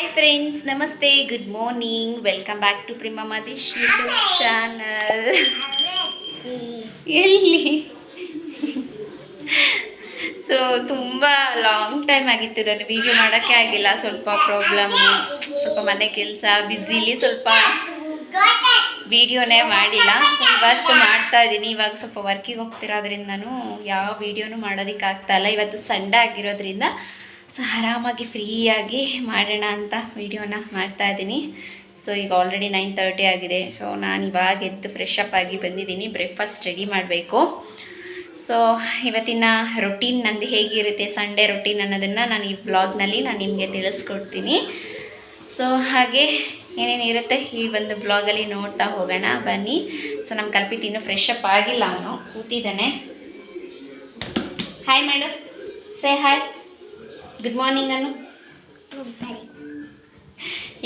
Hi friends, ನಮಸ್ತೆ, good morning, welcome back to ಪ್ರಿಮಾ ಮದೀಶ್ ಯೂಟ್ಯೂಬ್ ಚಾನಲ್. ಎಲ್ಲಿ ಸೊ ತುಂಬ ಲಾಂಗ್ ಟೈಮ್ ಆಗಿತ್ತು ನಾನು ವಿಡಿಯೋ ಮಾಡೋಕ್ಕೆ ಆಗಿಲ್ಲ. ಸ್ವಲ್ಪ ಪ್ರಾಬ್ಲಮ್, ಸ್ವಲ್ಪ ಮನೆ ಕೆಲಸ ಬ್ಯುಸಿಲಿ ಸ್ವಲ್ಪ ವಿಡಿಯೋನೇ ಮಾಡಿಲ್ಲ. ಸೊ ಇವತ್ತು ಮಾಡ್ತಾ ಇದ್ದೀನಿ. ಇವಾಗ ಸ್ವಲ್ಪ ವರ್ಕಿಗೆ ಹೋಗ್ತಿರೋದ್ರಿಂದ ನಾನು ಯಾವ ವಿಡಿಯೋನೂ ಮಾಡೋದಕ್ಕಾಗ್ತಾಯಿಲ್ಲ. ಇವತ್ತು ಸಂಡೇ ಆಗಿರೋದ್ರಿಂದ ಸೊ ಆರಾಮಾಗಿ ಫ್ರೀಯಾಗಿ ಮಾಡೋಣ ಅಂತ ವಿಡಿಯೋನ ಮಾಡ್ತಾಯಿದ್ದೀನಿ. ಸೊ ಈಗ ಆಲ್ರೆಡಿ 9:30 ಆಗಿದೆ. ಸೊ ನಾನು ಇವಾಗ ಎದ್ದು ಫ್ರೆಶ್ ಅಪ್ ಆಗಿ ಬಂದಿದ್ದೀನಿ. ಬ್ರೇಕ್ಫಾಸ್ಟ್ ರೆಡಿ ಮಾಡಬೇಕು. ಸೊ ಇವತ್ತಿನ ರೊಟೀನ್ ನಂದು ಹೇಗಿರುತ್ತೆ, ಸಂಡೇ ರೊಟೀನ್ ಅನ್ನೋದನ್ನು ನಾನು ಈ ವ್ಲಾಗ್ನಲ್ಲಿ ನಾನು ನಿಮಗೆ ತಿಳಿಸ್ಕೊಡ್ತೀನಿ. ಸೊ ಹಾಗೆ ಏನೇನಿರುತ್ತೆ ಈ ಒಂದು ಬ್ಲಾಗಲ್ಲಿ ನೋಡ್ತಾ ಹೋಗೋಣ ಬನ್ನಿ. ಸೊ ನಮ್ಮ ಕಲ್ಪಿತ್ ಇನ್ನೂ ಫ್ರೆಶ್ ಅಪ್ ಆಗಿಲ್ಲ, ಅವನು ಕೂತಿದ್ದಾನೆ. Hi madam, say hi, good morning ಅನ್ನು.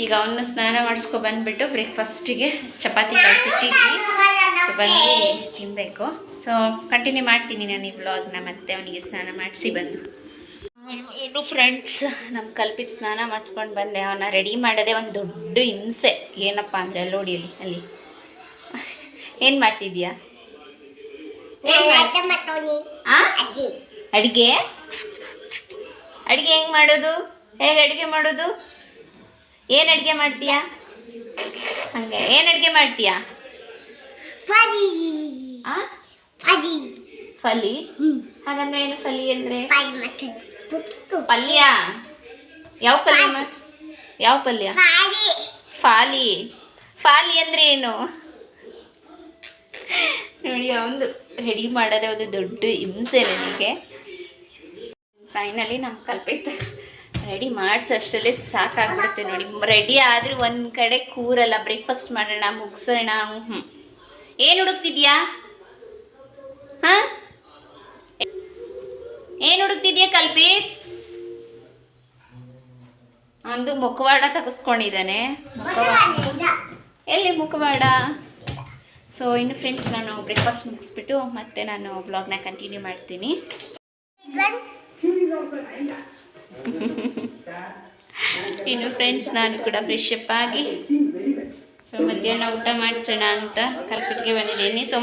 ಈಗ ಅವನ್ನ ಸ್ನಾನ ಮಾಡಿಸ್ಕೊ ಬಂದುಬಿಟ್ಟು ಬ್ರೇಕ್ಫಾಸ್ಟಿಗೆ ಚಪಾತಿ ಕಳಿಸಿಟ್ಟಿದ್ದೀನಿ. ಸೊ ಬಂದು ತಿನ್ನಬೇಕು. ಸೊ ಕಂಟಿನ್ಯೂ ಮಾಡ್ತೀನಿ ನಾನು ಈ ವ್ಲಾಗ್ನ. ಮತ್ತೆ ಅವನಿಗೆ ಸ್ನಾನ ಮಾಡಿಸಿ ಬಂದು ಇನ್ನು ಫ್ರೆಂಡ್ಸ್ ನಮ್ಮ ಕಲ್ಪಿತ್ ಸ್ನಾನ ಮಾಡಿಸ್ಕೊಂಡು ಬಂದೆ. ಅವನ್ನ ರೆಡಿ ಮಾಡೋದೇ ಒಂದು ದೊಡ್ಡ ಹಿಂಸೆ. ಏನಪ್ಪ ಅಂದರೆ ಅಲ್ಲಿ ಅಲ್ಲಿ ಏನು ಮಾಡ್ತಿದ್ಯಾ? ಅಡುಗೆ ಅಡುಗೆ ಹೆಂಗೆ ಮಾಡೋದು? ಹೇಗೆ ಅಡುಗೆ ಮಾಡೋದು? ಏನು ಅಡುಗೆ ಮಾಡ್ತೀಯಾ? ಹಂಗೆ ಏನು ಅಡುಗೆ ಮಾಡ್ತೀಯಾ? ಫಲಿ ಹಾಗಂದ್ರೆ ಏನು? ಫಲಿ ಅಂದರೆ ಪಲ್ಯ. ಯಾವ ಪಲ್ಯ? ಯಾವ ಪಲ್ಯ? ಫಾಲಿ. ಫಾಲಿ ಅಂದರೆ ಏನು ನೋಡಿ. ಅವನು ರೆಡಿ ಮಾಡೋದೇ ಒಂದು ದೊಡ್ಡ ಹಿಂಸೆ ನನಗೆ. ಫೈನಲಿ ನಮ್ಮ ಕಲ್ಪಿತ್ ರೆಡಿ ಮಾಡಿಸೋಷ್ಟರಲ್ಲಿ ಸಾಕಾಗ್ಬಿಡುತ್ತೆ ನೋಡಿ. ರೆಡಿ ಆದರೂ ಒಂದು ಕಡೆ ಕೂರಲ್ಲ. ಬ್ರೇಕ್ಫಾಸ್ಟ್ ಮಾಡೋಣ, ಮುಗಿಸೋಣ. ಏನು ಹುಡುಕ್ತಿದ್ಯಾ? ಹಾಂ, ಏನು ಹುಡುಕ್ತಿದ್ಯಾ ಕಲ್ಪಿತ್? ಒಂದು ಮುಖವಾಡ ತೆಗೆಸ್ಕೊಂಡಿದ್ದಾನೆ. ಎಲ್ಲಿ ಮುಖವಾಡ? ಸೊ ಇನ್ನು ಫ್ರೆಂಡ್ಸ್, ನಾನು ಬ್ರೇಕ್ಫಾಸ್ಟ್ ಮುಗಿಸ್ಬಿಟ್ಟು ಮತ್ತೆ ನಾನು ಬ್ಲಾಗ್ನ ಕಂಟಿನ್ಯೂ ಮಾಡ್ತೀನಿ. ಇನ್ನು ಫ್ರೆಂಡ್ಸ್, ನಾನು ಕೂಡ ಫ್ರೆಶ್ ಅಪ್ ಆಗಿ ಸೊ ಮಧ್ಯಾಹ್ನ ಊಟ ಮಾಡ್ಸೋಣ ಅಂತ ಕಲ್ಪಿಟ್ಗೆ ಬಂದಿದ್ದೀನಿ. ಸೊ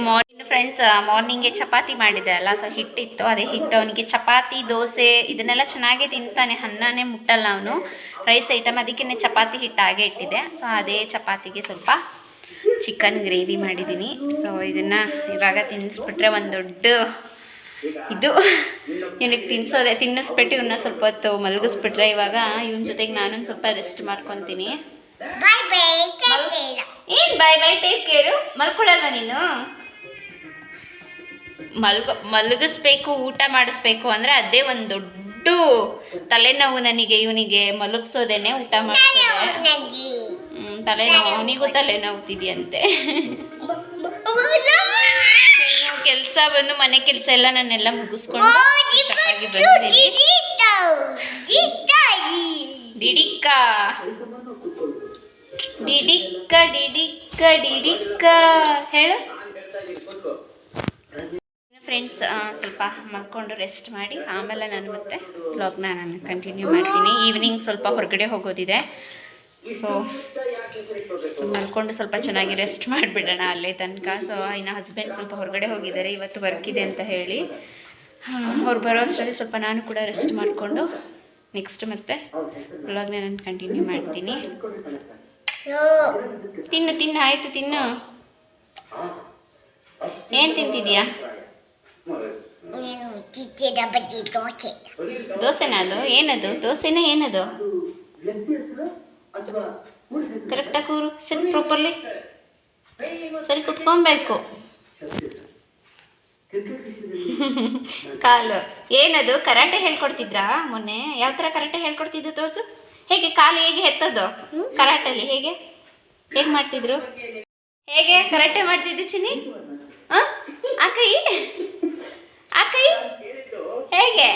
ಫ್ರೆಂಡ್ಸ್, ಮಾರ್ನಿಂಗ್ಗೆ ಚಪಾತಿ ಮಾಡಿದ್ದೆ ಅಲ್ಲ, ಸೊ ಹಿಟ್ಟಿತ್ತು. ಅದೇ ಹಿಟ್ಟು ಅವನಿಗೆ ಚಪಾತಿ, ದೋಸೆ ಇದನ್ನೆಲ್ಲ ಚೆನ್ನಾಗೇ ತಿಂತಾನೆ. ಅನ್ನನೇ ಮುಟ್ಟಲ್ಲ ಅವನು, ರೈಸ್ ಐಟಮ್. ಅದಕ್ಕೇ ಚಪಾತಿ ಹಿಟ್ಟು ಹಾಗೆ ಇಟ್ಟಿದೆ. ಸೊ ಅದೇ ಚಪಾತಿಗೆ ಸ್ವಲ್ಪ ಚಿಕನ್ ಗ್ರೇವಿ ಮಾಡಿದ್ದೀನಿ. ಸೊ ಇದನ್ನು ಇವಾಗ ತಿನ್ನಿಸ್ಬಿಟ್ರೆ ಒಂದು ದೊಡ್ಡ ಇದು ಇವನಿಗೆ ತಿನ್ನಿಸ್ಬಿಟ್ಟು ಇವನ್ನ ಸ್ವಲ್ಪ ಹೊತ್ತು ಮಲಗಿಸ್ಬಿಟ್ರೆ ಇವಾಗ ಇವನ ಜೊತೆಗೆ ನಾನೊಂದು ಸ್ವಲ್ಪ ರೆಸ್ಟ್ ಮಾಡ್ಕೊತೀನಿ. ಏನು ಬಾಯ್ ಬಾಯ್, ಟೇಕ್ ಕೇರು. ಮಲ್ಕೊಳಲ್ವ ನೀನು? ಮಲಗಿಸ್ಬೇಕು, ಊಟ ಮಾಡಿಸ್ಬೇಕು ಅಂದರೆ ಅದೇ ಒಂದು ದೊಡ್ಡ ತಲೆನೋವು ನನಗೆ. ಇವನಿಗೆ ಮಲಗಿಸೋದೇನೆ ಊಟ ಮಾಡಿಸೋದೆ ತಲೆನೋವು. ಅವನಿಗೂ ತಲೆನೋವುತ್ತಿದೆಯಂತೆ. ಕೆಲಸ ಬಂದು ಮನೆ ಕೆಲಸ ಎಲ್ಲ ನಾನೆಲ್ಲ ಮುಗಿಸ್ಕೊಂಡು ಚೆನ್ನಾಗಿ ಬಂದಿದ್ದೀನಿ. ಡಿಡಿಕ್ಕ ಡಿಡಿಕ್ಕ ಡಿಡಿಕ್ಕ ಡಿಡಿಕ್ಕ ಹೇಳು ಫ್ರೆಂಡ್ಸ್. ಸ್ವಲ್ಪ ಮಲ್ಕೊಂಡು ರೆಸ್ಟ್ ಮಾಡಿ ಆಮೇಲೆ ನಾನು ಮತ್ತೆ ವ್ಲಾಗ್ನ ನಾನು ಕಂಟಿನ್ಯೂ ಮಾಡ್ತೀನಿ. ಈವ್ನಿಂಗ್ ಸ್ವಲ್ಪ ಹೊರಗಡೆ ಹೋಗೋದಿದೆ. ಸೊ ಮಲ್ಕೊಂಡು ಸ್ವಲ್ಪ ಚೆನ್ನಾಗಿ ರೆಸ್ಟ್ ಮಾಡಿಬಿಡೋಣ ಅಲ್ಲೇ ತನಕ. ಸೊ ಇನ್ನು ಹಸ್ಬೆಂಡ್ ಸ್ವಲ್ಪ ಹೊರಗಡೆ ಹೋಗಿದ್ದಾರೆ, ಇವತ್ತು ವರ್ಕ್ ಇದೆ ಅಂತ ಹೇಳಿ. ಅವ್ರು ಬರೋ ಅಷ್ಟರಲ್ಲಿ ಸ್ವಲ್ಪ ನಾನು ಕೂಡ ರೆಸ್ಟ್ ಮಾಡಿಕೊಂಡು ನೆಕ್ಸ್ಟ್ ಮತ್ತೆ ವ್ಲಾಗ್ನ ನಾನು ಕಂಟಿನ್ಯೂ ಮಾಡ್ತೀನಿ. ತಿನ್ನು ಆಯಿತು, ತಿನ್ನು. ಏನು ತಿಂತಿದ್ಯಾ? ದೋಸೆನಾ ಅದು? ಏನದು? ದೋಸೆನ ಏನದು? ಕರೆಕ್ಟಾಗಿ ಕೂರು. ಸರಿ, ಪ್ರಾಪರ್ಲಿ ಸರಿ ಕುತ್ಕೊಬೇಕು. ಕಾಲು ಏನದು? ಕರಾಟೆ ಹೇಳ್ಕೊಡ್ತಿದ್ರಾ ಮೊನ್ನೆ? ಯಾವ ಥರ ಕರಾಟೆ ಹೇಳ್ಕೊಡ್ತಿದ್ದು ತೋರ್ಸು. ಹೇಗೆ ಕಾಲು ಹೇಗೆ ಎತ್ತೋದು ಕರಾಟೆಲಿ? ಹೇಗೆ ಮಾಡ್ತಿದ್ರು? ಹೇಗೆ ಕರಾಟೆ ಮಾಡ್ತಿದ್ದು ಚಿನ್ನಿ? ಆ ಕೈ ಹೇಗೆ?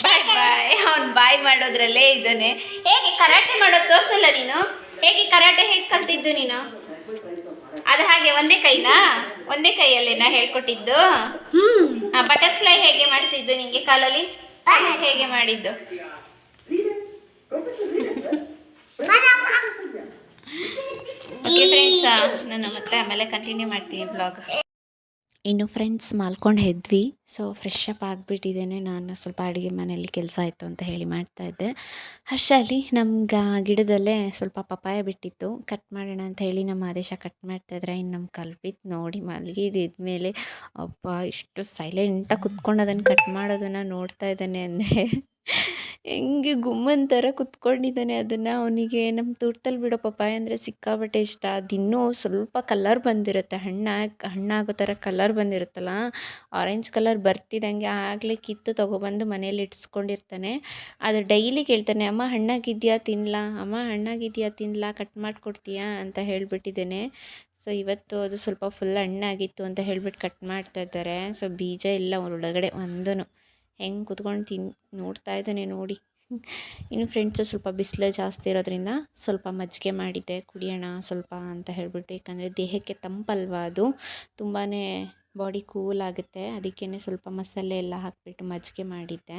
ಬಾಯ್ ಬಾಯ್. ಅವ್ನು ಬಾಯ್ ಮಾಡೋದ್ರಲ್ಲೇ ಇದ್ದಾನೆ. ಹೇಗೆ ಕರಾಟೆ ಮಾಡೋದು ತೋರಿಸಲ್ಲ ನೀನು? ಹೇಗೆ ಕರಾಟೆ ಹೇಗೆ ಕಲ್ತಿದ್ದು ನೀನು? ಅದು ಹಾಗೆ ಒಂದೇ ಕೈನಾ? ಒಂದೇ ಕೈಯಲ್ಲೇನಾ ಹೇಳ್ಕೊಟ್ಟಿದ್ದು? ಬಟರ್ಫ್ಲೈ ಹೇಗೆ ಮಾಡಿಸಿದ್ದು ನಿಂಗೆ ಕಾಲಲ್ಲಿ? ಹೇಗೆ ಮಾಡಿದ್ದು? ನಾನು ಮತ್ತೆ ಆಮೇಲೆ ಕಂಟಿನ್ಯೂ ಮಾಡ್ತೀನಿ ಬ್ಲಾಗ್. ಇನ್ನು ಫ್ರೆಂಡ್ಸ್ ಮಾಲ್ಕೊಂಡು ಎದ್ವಿ. ಸೊ ಫ್ರೆಶ್ ಅಪ್ ಆಗಿಬಿಟ್ಟಿದ್ದೇನೆ. ನಾನು ಸ್ವಲ್ಪ ಅಡುಗೆ ಮನೆಯಲ್ಲಿ ಕೆಲಸ ಆಯಿತು ಅಂತ ಹೇಳಿ ಮಾಡ್ತಾಯಿದ್ದೆ. ಅಷ್ಟರಲ್ಲಿ ನಮ್ಗೆ ಗಿಡದಲ್ಲೇ ಸ್ವಲ್ಪ ಪಪ್ಪಾಯ ಬಿಟ್ಟಿತ್ತು, ಕಟ್ ಮಾಡೋಣ ಅಂತ ಹೇಳಿ ನಮ್ಮ ಆದೇಶ ಕಟ್ ಮಾಡ್ತಾಯಿದ್ರೆ, ಇನ್ನು ನಮ್ಮ ಕಲ್ಪಿತ್ ನೋಡಿ ಮಲಗಿದ್ಮೇಲೆ ಅಪ್ಪ ಇಷ್ಟು ಸೈಲೆಂಟಾಗಿ ಕುತ್ಕೊಂಡು ಅದನ್ನು ಕಟ್ ಮಾಡೋದನ್ನು ನೋಡ್ತಾ ಇದ್ದಾನೆ. ಅಂದರೆ ಹೆಂಗೆ ಗುಮ್ಮನ್ ಥರ ಕುತ್ಕೊಂಡಿದ್ದಾನೆ. ಅದನ್ನು ಅವನಿಗೆ ನಮ್ಮ ತೋಟದಲ್ಲಿ ಬಿಡೋ ಪಪ್ಪಾಯ ಅಂದರೆ ಸಿಕ್ಕಾಪಟ್ಟೆ ಇಷ್ಟ. ಅದಿನ್ನೂ ಸ್ವಲ್ಪ ಕಲರ್ ಬಂದಿರುತ್ತೆ, ಹಣ್ಣಾಗೋ ಥರ ಕಲರ್ ಬಂದಿರುತ್ತಲ್ಲ, ಆರೆಂಜ್ ಕಲರ್ ಬರ್ತಿದ್ದಂಗೆ ಆಗಲೇ ಕಿತ್ತು ತೊಗೊಬಂದು ಮನೇಲಿ ಇಟ್ಸ್ಕೊಂಡಿರ್ತಾನೆ. ಅದು ಡೈಲಿ ಕೇಳ್ತಾನೆ, ಅಮ್ಮ ಹಣ್ಣಾಗಿದೆಯಾ ತಿನ್ನಲಾ, ಅಮ್ಮ ಹಣ್ಣಾಗಿದೆಯಾ ತಿನ್ನಲಾ, ಕಟ್ ಮಾಡಿಕೊಡ್ತೀಯಾ ಅಂತ ಹೇಳಿಬಿಟ್ಟಿದ್ದೇನೆ. ಸೊ ಇವತ್ತು ಅದು ಸ್ವಲ್ಪ ಫುಲ್ ಹಣ್ಣಾಗಿತ್ತು ಅಂತ ಹೇಳ್ಬಿಟ್ಟು ಕಟ್ ಮಾಡ್ತಾ ಇದ್ದಾರೆ. ಸೊ ಬೀಜ ಇಲ್ಲ ಒಳಗಡೆ ಒಂದೂ. ಹೆಂಗೆ ಕುತ್ಕೊಂಡು ನೋಡ್ತಾ ಇದ್ದಾನೆ ನೋಡಿ. ಇನ್ನು ಫ್ರೆಂಡ್ಸು ಸ್ವಲ್ಪ ಬಿಸಿಲು ಜಾಸ್ತಿ ಇರೋದ್ರಿಂದ ಸ್ವಲ್ಪ ಮಜ್ಜಿಗೆ ಮಾಡಿದ್ದೆ, ಕುಡಿಯೋಣ ಸ್ವಲ್ಪ ಅಂತ ಹೇಳಿಬಿಟ್ಟು. ಯಾಕಂದರೆ ದೇಹಕ್ಕೆ ತಂಪಲ್ವಾ ಅದು, ತುಂಬಾ ಬಾಡಿ ಕೂಲ್ ಆಗುತ್ತೆ. ಅದಕ್ಕೇ ಸ್ವಲ್ಪ ಮಸಾಲೆ ಎಲ್ಲ ಹಾಕಿಬಿಟ್ಟು ಮಜ್ಜಿಗೆ ಮಾಡಿದ್ದೆ.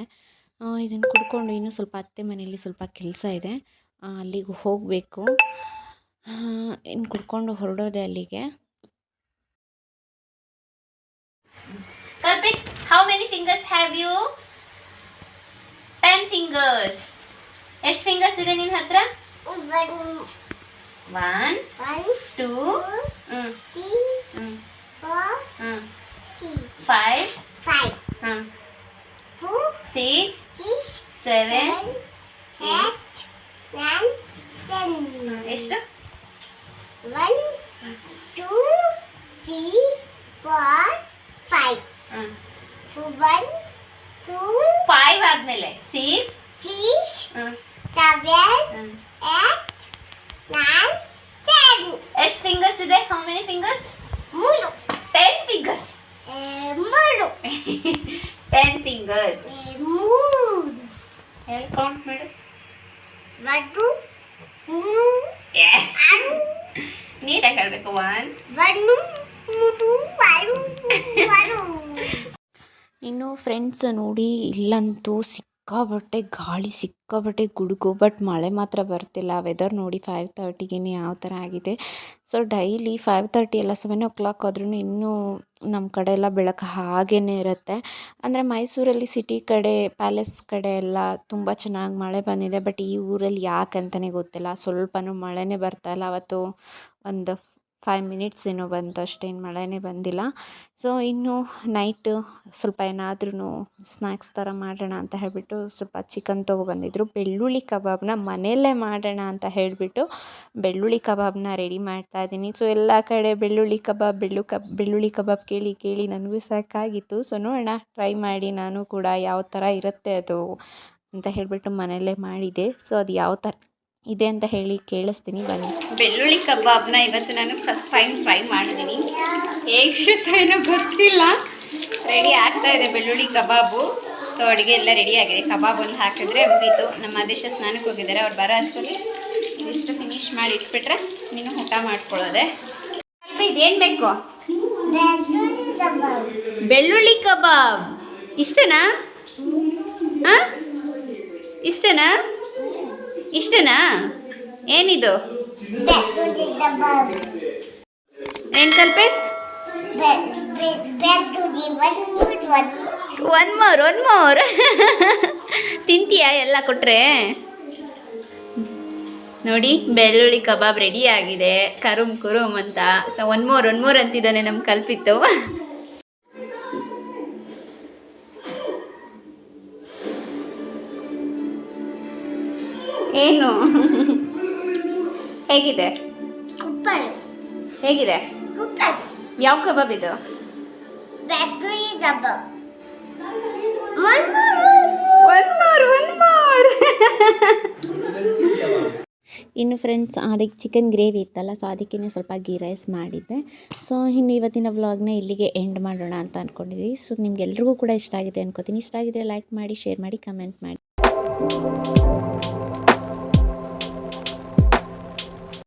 ಇದನ್ನು ಕುಡ್ಕೊಂಡು ಇನ್ನೂ ಸ್ವಲ್ಪ ಅತ್ತೆ ಮನೆಯಲ್ಲಿ ಸ್ವಲ್ಪ ಕೆಲಸ ಇದೆ, ಅಲ್ಲಿಗೆ ಹೋಗಬೇಕು. ಇನ್ನು ಕುಡ್ಕೊಂಡು ಹೊರಡೋದೆ ಅಲ್ಲಿಗೆ. Kalpit, how many fingers have you? 10 fingers. ಎಷ್ಟು ಫಿಂಗರ್ಸ್ ಇದೆ ನಿನ್ನ ಹತ್ರ? 1 2 3 4 5 6 7 8 9 10. ಎಷ್ಟು? 1 2 3 4 5. 1 2 5 ಆದ್ಮೇಲೆ 6 7 8 9 10. ಎಷ್ಟು ಫಿಂಗರ್ಸ್ ಇದೆ? How many fingers? 10 fingers. 10 fingers. ಹೇಳಿ ಕೌಂಟ್ ಮಾಡು. 1 ನೀಟಾಗಿ ಹೇಳಬೇಕು. 1 ಇನ್ನು ಫ್ರೆಂಡ್ಸ್ ನೋಡಿ, ಇಲ್ಲಂತೂ ಸಿಕ್ಕಾಬಟ್ಟೆ ಗಾಳಿ, ಸಿಕ್ಕಾಬಟ್ಟೆ ಗುಡುಗು, ಬಟ್ ಮಳೆ ಮಾತ್ರ ಬರ್ತಿಲ್ಲ. ವೆದರ್ ನೋಡಿ 5:30ಗೆ ಯಾವ ಥರ ಆಗಿದೆ. ಸೊ ಡೈಲಿ 5:30 ಎಲ್ಲ 7 o'clock ಆದ್ರೂ ಇನ್ನೂ ನಮ್ಮ ಕಡೆ ಎಲ್ಲ ಬೆಳಕು ಹಾಗೇ ಇರುತ್ತೆ. ಅಂದರೆ ಮೈಸೂರಲ್ಲಿ ಸಿಟಿ ಕಡೆ, ಪ್ಯಾಲೇಸ್ ಕಡೆ ಎಲ್ಲ ತುಂಬ ಚೆನ್ನಾಗಿ ಮಳೆ ಬಂದಿದೆ. ಬಟ್ ಈ ಊರಲ್ಲಿ ಯಾಕಂತಲೇ ಗೊತ್ತಿಲ್ಲ, ಸ್ವಲ್ಪನೂ ಮಳೆನೇ ಬರ್ತಾಯಿಲ್ಲ. ಅವತ್ತು ಒಂದು 5 minutes ಏನೋ ಬಂತು ಅಷ್ಟೇ, ಇನ್ನು ಮಳೆನೇ ಬಂದಿಲ್ಲ. ಸೊ ಇನ್ನು ನೈಟು ಸ್ವಲ್ಪ ಏನಾದ್ರೂ ಸ್ನ್ಯಾಕ್ಸ್ ಥರ ಮಾಡೋಣ ಅಂತ ಹೇಳಿಬಿಟ್ಟು ಸ್ವಲ್ಪ ಚಿಕನ್ ತೊಗೊಬಂದಿದ್ರು. ಬೆಳ್ಳುಳ್ಳಿ ಕಬಾಬ್ನ ಮನೆಯಲ್ಲೇ ಮಾಡೋಣ ಅಂತ ಹೇಳಿಬಿಟ್ಟು ಬೆಳ್ಳುಳ್ಳಿ ಕಬಾಬ್ನ ರೆಡಿ ಮಾಡ್ತಾಯಿದ್ದೀನಿ. ಸೊ ಎಲ್ಲ ಕಡೆ ಬೆಳ್ಳುಳ್ಳಿ ಕಬಾಬ್ ಕೇಳಿ ನನಗೂ ಸಾಕಾಗಿತ್ತು. ಸೊ ನೋಡೋಣ, ಟ್ರೈ ಮಾಡಿ ನಾನು ಕೂಡ ಯಾವ ಥರ ಇರುತ್ತೆ ಅದು ಅಂತ ಹೇಳಿಬಿಟ್ಟು ಮನೆಯಲ್ಲೇ ಮಾಡಿದೆ. ಸೊ ಅದು ಯಾವ ಥರ ಇದೆ ಅಂತ ಹೇಳಿ ಕೇಳಿಸ್ತೀನಿ, ಬನ್ನಿ. ಬೆಳ್ಳುಳ್ಳಿ ಕಬಾಬ್ನ ಇವತ್ತು ನಾನು ಫಸ್ಟ್ ಟೈಮ್ ಟ್ರೈ ಮಾಡಿದ್ದೀನಿ. ಹೇಗಿರುತ್ತೋ ಏನೋ ಗೊತ್ತಿಲ್ಲ. ರೆಡಿ ಆಗ್ತಾ ಇದೆ ಬೆಳ್ಳುಳ್ಳಿ ಕಬಾಬು. ಸೊ ಅಡುಗೆ ಎಲ್ಲ ರೆಡಿ ಆಗಿದೆ. ಕಬಾಬ್ ಒಂದು ಹಾಕಿದ್ರೆ ಮುಗೀತು. ನಮ್ಮ ಆದೇಶ ಸ್ನಾನಕ್ಕೆ ಹೋಗಿದ್ದಾರೆ, ಅವ್ರು ಬರೋ ಅಷ್ಟರಲ್ಲಿ ಇದಿಷ್ಟು ಫಿನಿಶ್ ಮಾಡಿ ಇಟ್ಬಿಟ್ರೆ ನೀನು ಊಟ ಮಾಡ್ಕೊಳ್ಳೋದೆ. ಸ್ವಲ್ಪ ಇದೇನು ಬೇಕು? ಬೆಳ್ಳುಳ್ಳಿ ಕಬಾಬ್ ಇಷ್ಟನಾ? ಹಾಂ ಇಷ್ಟನಾ? ಇಷ್ಟನಾ? ಏನಿದು? ಏನು ಕಲ್ಪೇತ್? ಒನ್ ಮೋರ್ ತಿಂತೀಯಾ ಎಲ್ಲ ಕೊಟ್ಟರೆ? ನೋಡಿ, ಬೆಳ್ಳುಳ್ಳಿ ಕಬಾಬ್ ರೆಡಿ ಆಗಿದೆ, ಕುರುಮ್ ಅಂತ. ಸೊ ಒನ್ ಮೋರ್ ಅಂತಿದ್ದಾನೆ ನಮ್ಮ ಕಲ್ಪಿತ್ತು. ಏನು ಹೇಗಿದೆ? ಹೇಗಿದೆ? ಯಾವ ಕಬಾಬ್ ಇದು? ಇನ್ನು ಫ್ರೆಂಡ್ಸ್, ಅದಕ್ಕೆ ಚಿಕನ್ ಗ್ರೇವಿ ಇತ್ತಲ್ಲ, ಸೊ ಅದಕ್ಕೇ ಸ್ವಲ್ಪ ಗೀ ರೈಸ್ ಮಾಡಿದ್ದೆ. ಸೊ ಇನ್ನು ಇವತ್ತಿನ ವ್ಲಾಗ್ನ ಇಲ್ಲಿಗೆ ಎಂಡ್ ಮಾಡೋಣ ಅಂತ ಅಂದ್ಕೊಂಡಿದ್ದೀವಿ. ಸೊ ನಿಮ್ಗೆಲ್ರಿಗೂ ಕೂಡ ಇಷ್ಟ ಆಗಿದೆ ಅನ್ಕೋತೀನಿ. ಇಷ್ಟ ಆಗಿದ್ರೆ ಲೈಕ್ ಮಾಡಿ, ಶೇರ್ ಮಾಡಿ, ಕಮೆಂಟ್ ಮಾಡಿ.